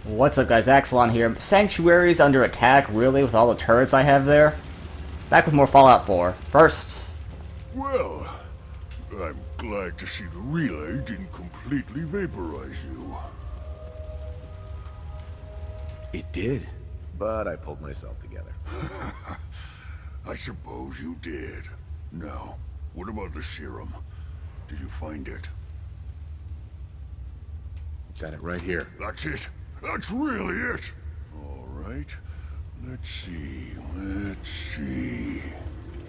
What's up, guys? Axelon here. Sanctuary's under attack, really, with all the turrets I have there? Back with more Fallout 4. First... Well, I'm glad to see the relay didn't completely vaporize you. It did, but I pulled myself together. I suppose you did. Now, what about the serum? Did you find it? Got it right here. That's it. That's really it. All right. Let's see.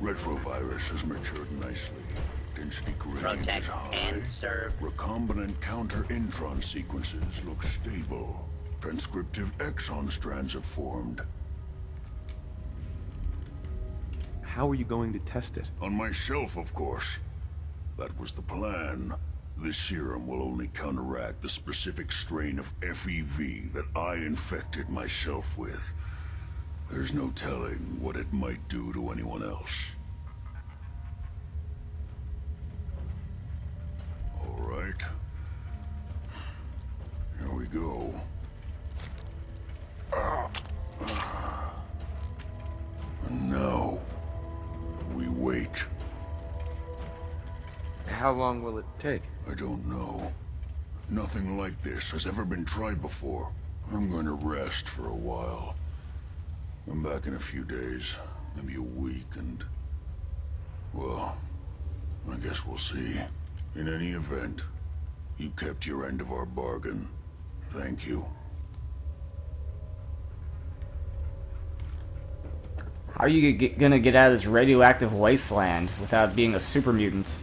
Retrovirus has matured nicely. Density gradient Protect is high. and serve. Recombinant counter-intron sequences look stable. Transcriptive exon strands have formed. How are you going to test it? On myself, of course. That was the plan. This serum will only counteract the specific strain of FEV that I infected myself with. There's no telling what it might do to anyone else. All right. Here we go. And now, we wait. How long will it take? I don't know. Nothing like this has ever been tried before. I'm going to rest for a while. I'm back in a few days, maybe a week, and... well, I guess we'll see. In any event, you kept your end of our bargain. Thank you. How are you gonna get out of this radioactive wasteland without being a super mutant?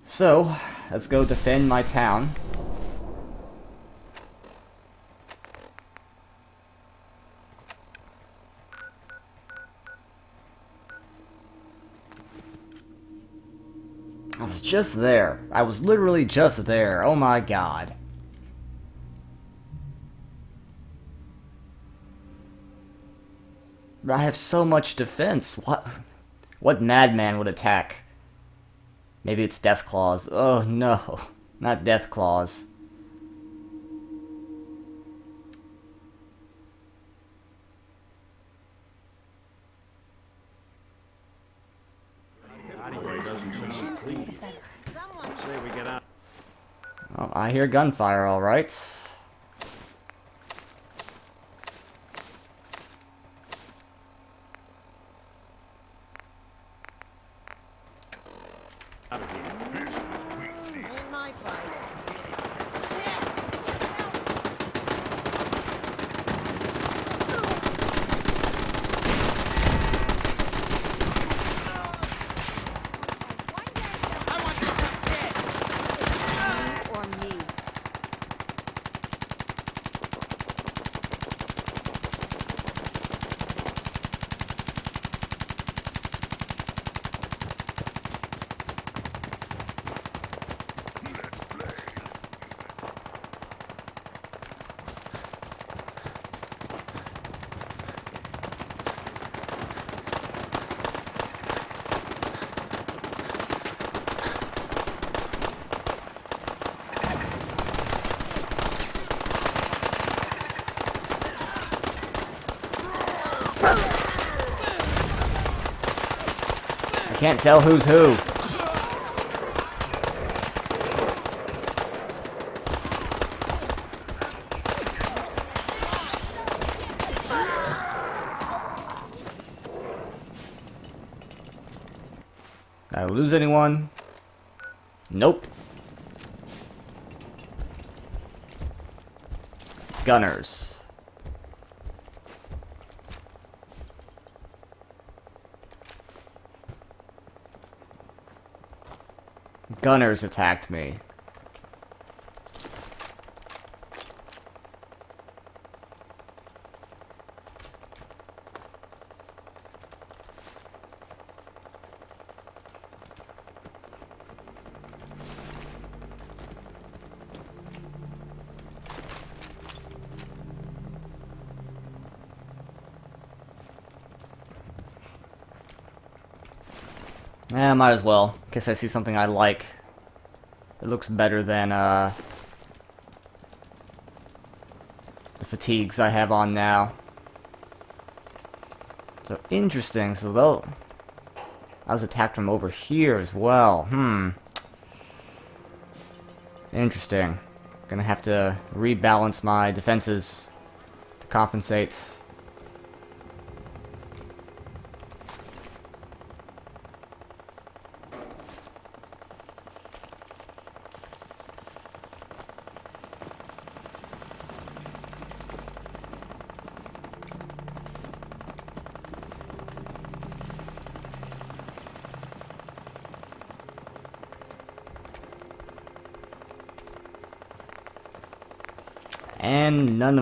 So, let's go defend my town. I was just there. I was literally just there. Oh my god. I have so much defense. What madman would attack? Maybe it's Death Claws. Oh no, not Death Claws. Oh, I hear gunfire, all right. I can't tell who's who. Did I lose anyone? Nope. Gunners. Gunners attacked me. Might as well. In case I see something I like. It looks better than the fatigues I have on now. So interesting. So though I was attacked from over here as well. Interesting. Gonna have to rebalance my defenses to compensate. And none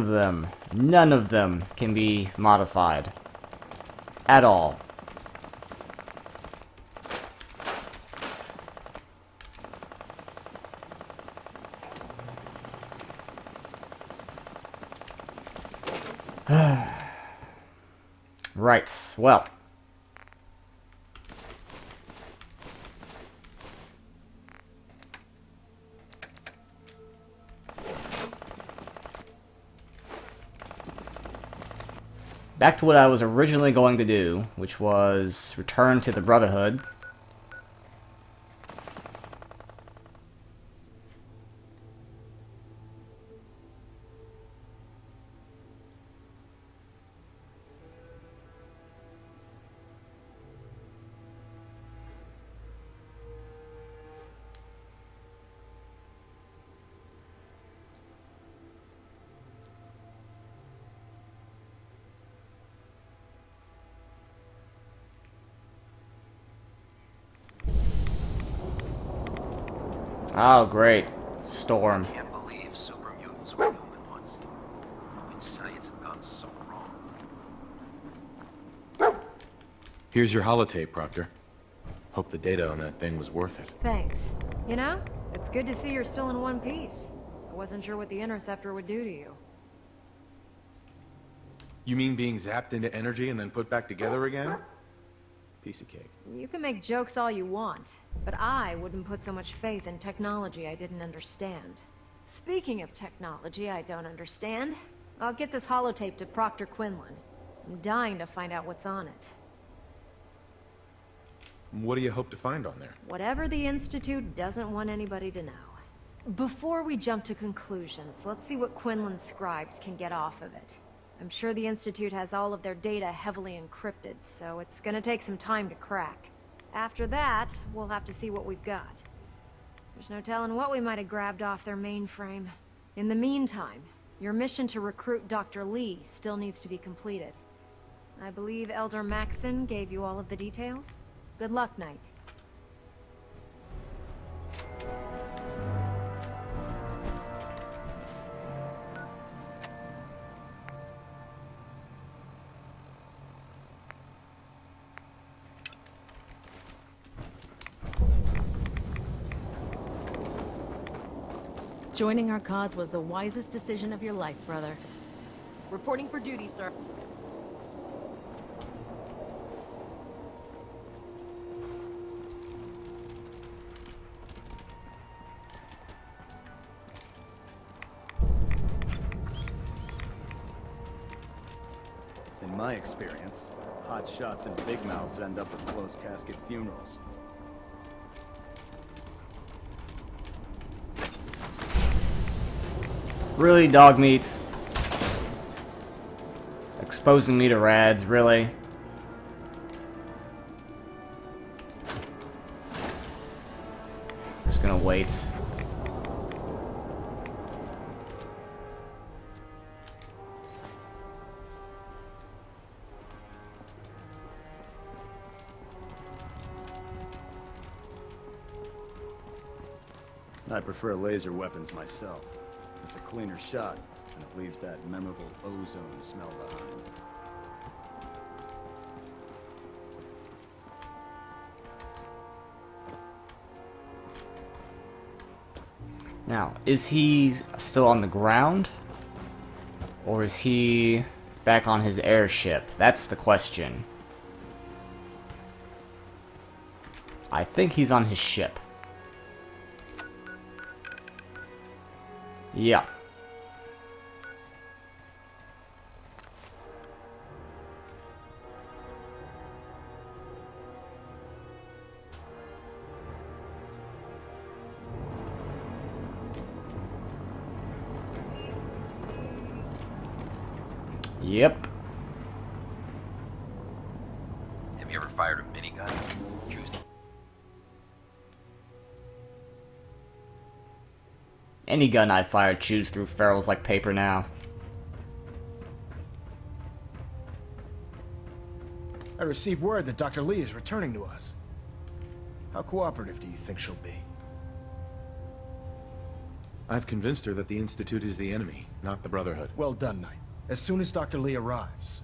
of them can be modified. At all. Right, well. Back to what I was originally going to do, which was return to the Brotherhood. Oh, great. Storm. I can't believe super mutants were human ones. When science have gone so wrong. Here's your holotape, Proctor. Hope the data on that thing was worth it. Thanks. You know, it's good to see you're still in one piece. I wasn't sure what the interceptor would do to you. You mean being zapped into energy and then put back together again? Piece of cake. You can make jokes all you want, but I wouldn't put so much faith in technology I didn't understand. Speaking of technology I don't understand, I'll get this holotape to Proctor Quinlan. I'm dying to find out what's on it. What do you hope to find on there? Whatever the Institute doesn't want anybody to know. Before we jump to conclusions, let's see what Quinlan's scribes can get off of it. I'm sure the Institute has all of their data heavily encrypted, so it's gonna take some time to crack. After that, we'll have to see what we've got. There's no telling what we might have grabbed off their mainframe. In the meantime, your mission to recruit Dr. Lee still needs to be completed. I believe Elder Maxson gave you all of the details? Good luck, Knight. Joining our cause was the wisest decision of your life, brother. Reporting for duty, sir. In my experience, hot shots and big mouths end up with closed casket funerals. Really, dog meat? Exposing me to rads, really? Just gonna wait. I prefer laser weapons myself. It's a cleaner shot, and it leaves that memorable ozone smell behind. Now, is he still on the ground? Or is he back on his airship? That's the question. I think he's on his ship. Yeah. Yep. Have you ever fired a minigun? Choose Any gun I fire chews through ferrules like paper now. I received word that Dr. Lee is returning to us. How cooperative do you think she'll be? I've convinced her that the Institute is the enemy, not the Brotherhood. Well done, Knight. As soon as Dr. Lee arrives,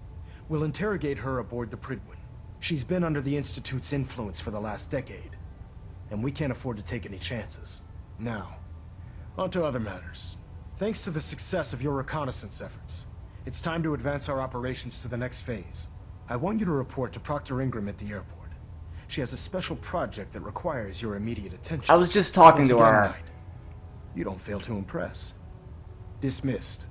we'll interrogate her aboard the Prydwen. She's been under the Institute's influence for the last decade, and we can't afford to take any chances. Now, on to other matters. Thanks to the success of your reconnaissance efforts, it's time to advance our operations to the next phase. I want you to report to Proctor Ingram at the airport. She has a special project that requires your immediate attention. I was just talking Once to again, her. Knight, you don't fail to impress. Dismissed.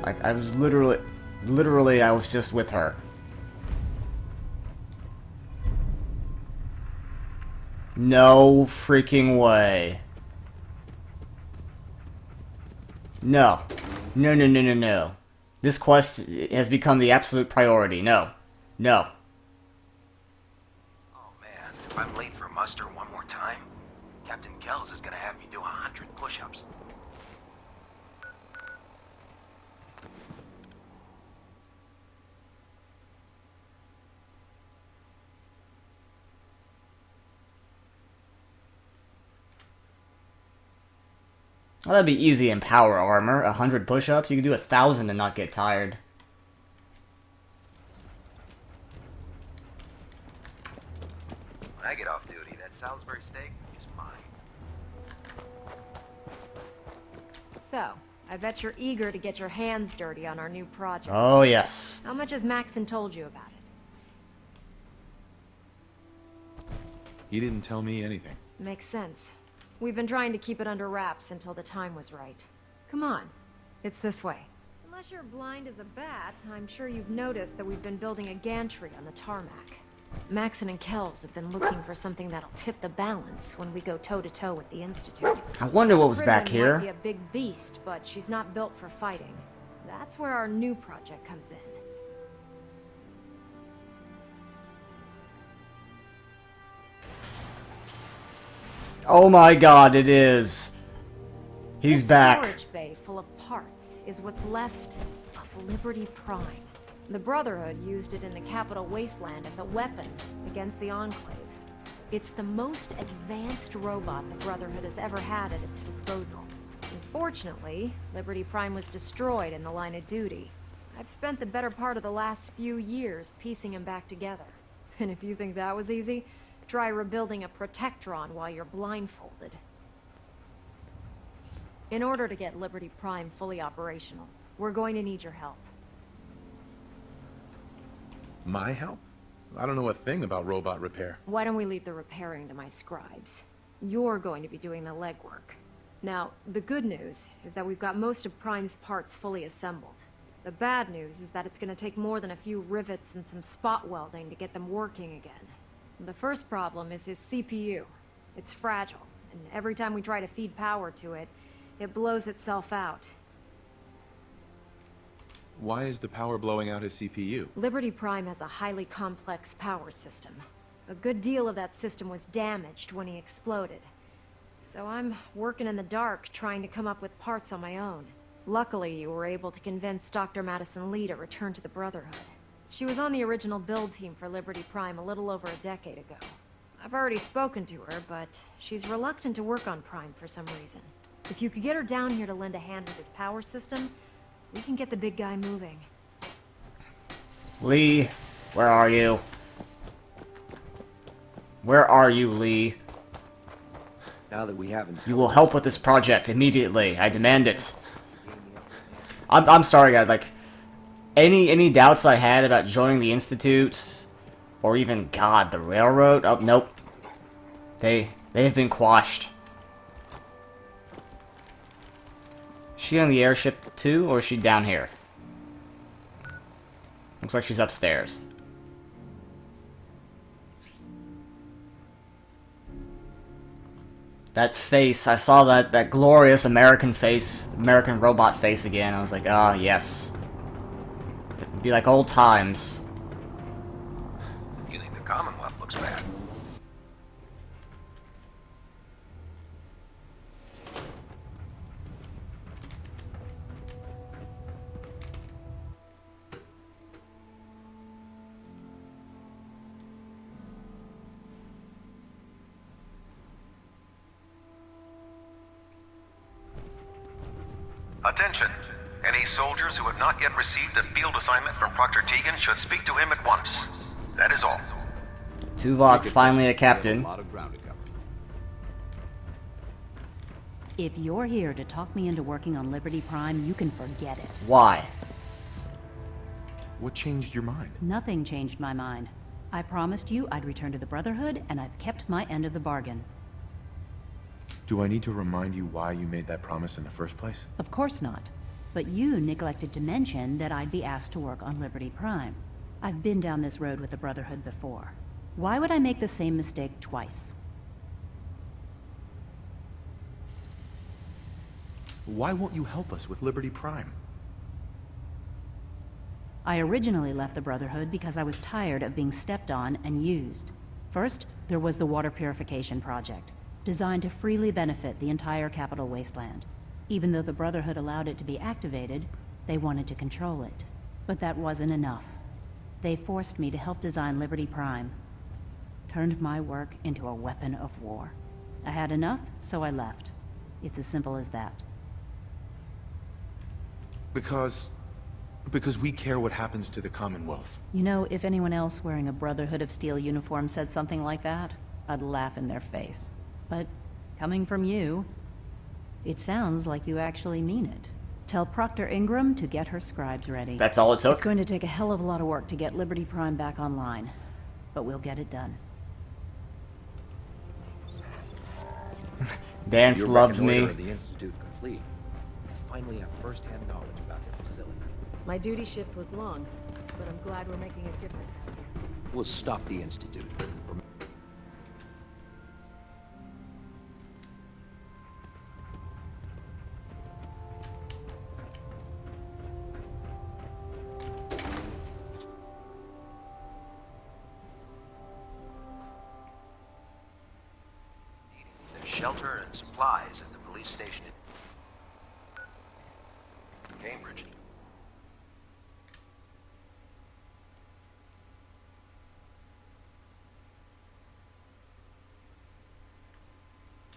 Like, I was literally, I was just with her. No freaking way. No. No, no, no, no, no. This quest has become the absolute priority. No. No. Oh man, if I'm late for muster one more time, Captain Kells is gonna have me do 100 push-ups. Well, that'd be easy in power armor. 100 push-ups. You could do 1,000 and not get tired. When I get off duty, that Salisbury steak is mine. So, I bet you're eager to get your hands dirty on our new project. Oh, yes. How much has Maxon told you about it? He didn't tell me anything. Makes sense. We've been trying to keep it under wraps until the time was right. Come on. It's this way. Unless you're blind as a bat, I'm sure you've noticed that we've been building a gantry on the tarmac. Maxon and Kells have been looking for something that'll tip the balance when we go toe-to-toe with the Institute. I wonder what was back Prydwen here. might be a big beast, but she's not built for fighting. That's where our new project comes in. Oh my god, it is. He's This back. storage bay full of parts is what's left of Liberty Prime. The Brotherhood used it in the Capital Wasteland as a weapon against the Enclave. It's the most advanced robot the Brotherhood has ever had at its disposal. Unfortunately, Liberty Prime was destroyed in the line of duty. I've spent the better part of the last few years piecing him back together. And if you think that was easy, try rebuilding a Protectron while you're blindfolded. In order to get Liberty Prime fully operational, we're going to need your help. My help? I don't know a thing about robot repair. Why don't we leave the repairing to my scribes? You're going to be doing the legwork. Now, the good news is that we've got most of Prime's parts fully assembled. The bad news is that it's going to take more than a few rivets and some spot welding to get them working again. The first problem is his CPU. It's fragile, and every time we try to feed power to it, it blows itself out. Why is the power blowing out his CPU? Liberty Prime has a highly complex power system. A good deal of that system was damaged when he exploded. So I'm working in the dark, trying to come up with parts on my own. Luckily, you were able to convince Dr. Madison Lee to return to the Brotherhood. She was on the original build team for Liberty Prime a little over a decade ago. I've already spoken to her, but she's reluctant to work on Prime for some reason. If you could get her down here to lend a hand with his power system, we can get the big guy moving. Lee, where are you? Where are you, Lee? Now that we haven't... You will help with this project immediately. I demand it. I'm sorry, guys. Like, any doubts I had about joining the Institute Or even, God, the railroad? Oh, nope. They have been quashed. Is she on the airship too, or is she down here? Looks like she's upstairs. That face, I saw that glorious American face, American robot face again. I was like, ah, yes. It'd be like old times. You think the Commonwealth looks bad? Attention! Any soldiers who have not yet received a field assignment from Proctor Tegan should speak to him at once. That is all. Tuvok's finally a captain. If you're here to talk me into working on Liberty Prime, you can forget it. Why? What changed your mind? Nothing changed my mind. I promised you I'd return to the Brotherhood, and I've kept my end of the bargain. Do I need to remind you why you made that promise in the first place? Of course not. But you neglected to mention that I'd be asked to work on Liberty Prime. I've been down this road with the Brotherhood before. Why would I make the same mistake twice? Why won't you help us with Liberty Prime? I originally left the Brotherhood because I was tired of being stepped on and used. First, there was the water purification project, designed to freely benefit the entire Capital Wasteland. Even though the Brotherhood allowed it to be activated, they wanted to control it. But that wasn't enough. They forced me to help design Liberty Prime. Turned my work into a weapon of war. I had enough, so I left. It's as simple as that. Because we care what happens to the Commonwealth. You know, if anyone else wearing a Brotherhood of Steel uniform said something like that, I'd laugh in their face. But coming from you, it sounds like you actually mean it. Tell Proctor Ingram to get her scribes ready. That's all it took? It's going to take a hell of a lot of work to get Liberty Prime back online, but we'll get it done. Dance loves me. Of the Institute complete. We finally have first-hand knowledge about their facility. My duty shift was long, but I'm glad we're making a difference out here. We'll stop the Institute. There's shelter and supplies at the police station in Cambridge.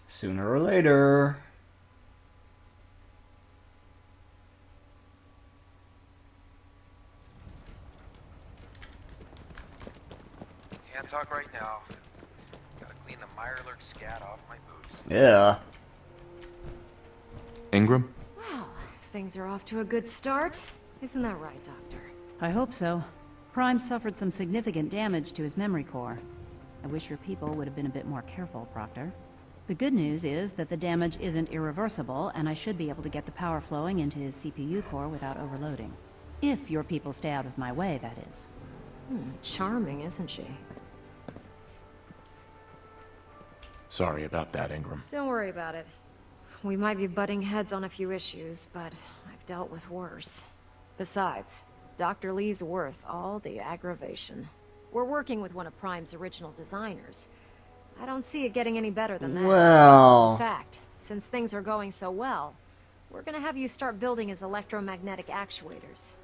Sooner or later. Can't talk right now. Gotta clean the Mirelurk scat off my boots. Yeah. Ingram? Well, things are off to a good start. Isn't that right, Doctor? I hope so. Prime suffered some significant damage to his memory core. I wish your people would have been a bit more careful, Proctor. The good news is that the damage isn't irreversible, and I should be able to get the power flowing into his CPU core without overloading. If your people stay out of my way, that is. Charming, isn't she? Sorry about that, Ingram. Don't worry about it. We might be butting heads on a few issues, but I've dealt with worse. Besides, Dr. Lee's worth all the aggravation. We're working with one of Prime's original designers. I don't see it getting any better than that. Well... In fact, since things are going so well, we're gonna have you start building his electromagnetic actuators.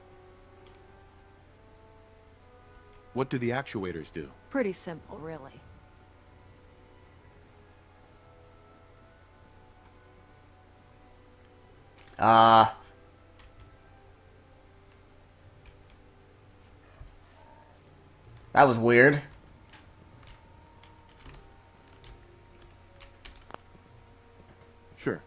What do the actuators do? Pretty simple, really. That was weird. Sure.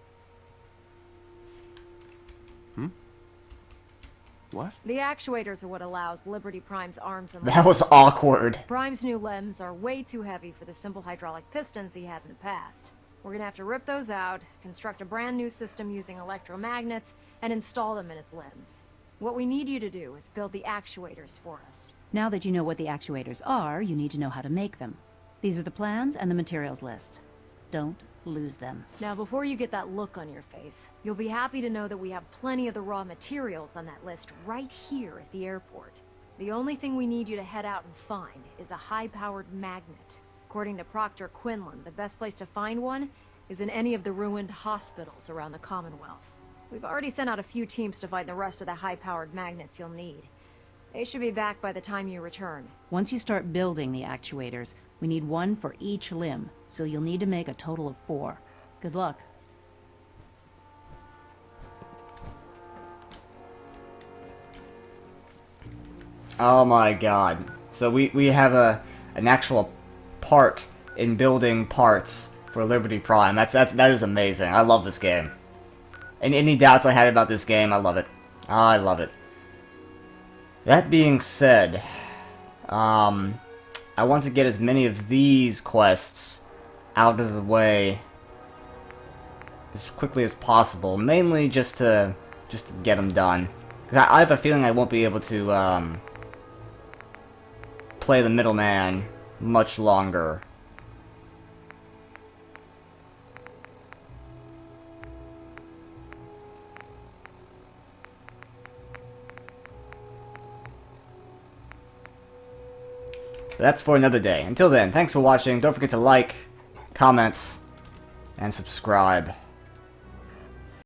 What? The actuators are what allows Liberty Prime's arms and That was awkward. Prime's new limbs are way too heavy for the simple hydraulic pistons he had in the past. We're gonna have to rip those out, construct a brand new system using electromagnets, and install them in his limbs. What we need you to do is build the actuators for us. Now that you know what the actuators are, you need to know how to make them. These are the plans and the materials list. Don't lose them. Now, before you get that look on your face, you'll be happy to know that we have plenty of the raw materials on that list right here at the airport. The only thing we need you to head out and find is a high-powered magnet. According to Proctor Quinlan, the best place to find one is in any of the ruined hospitals around the Commonwealth. We've already sent out a few teams to find the rest of the high-powered magnets you'll need. They should be back by the time you return. Once you start building the actuators, we need one for each limb, so you'll need to make a total of 4. Good luck. Oh my god. So we have an actual part in building parts for Liberty Prime. That is amazing. I love this game. And any doubts I had about this game, I love it. I love it. That being said, I want to get as many of these quests out of the way as quickly as possible, mainly just to get them done. 'Cause I have a feeling I won't be able to play the middleman much longer. That's for another day. Until then, thanks for watching. Don't forget to like, comment, and subscribe.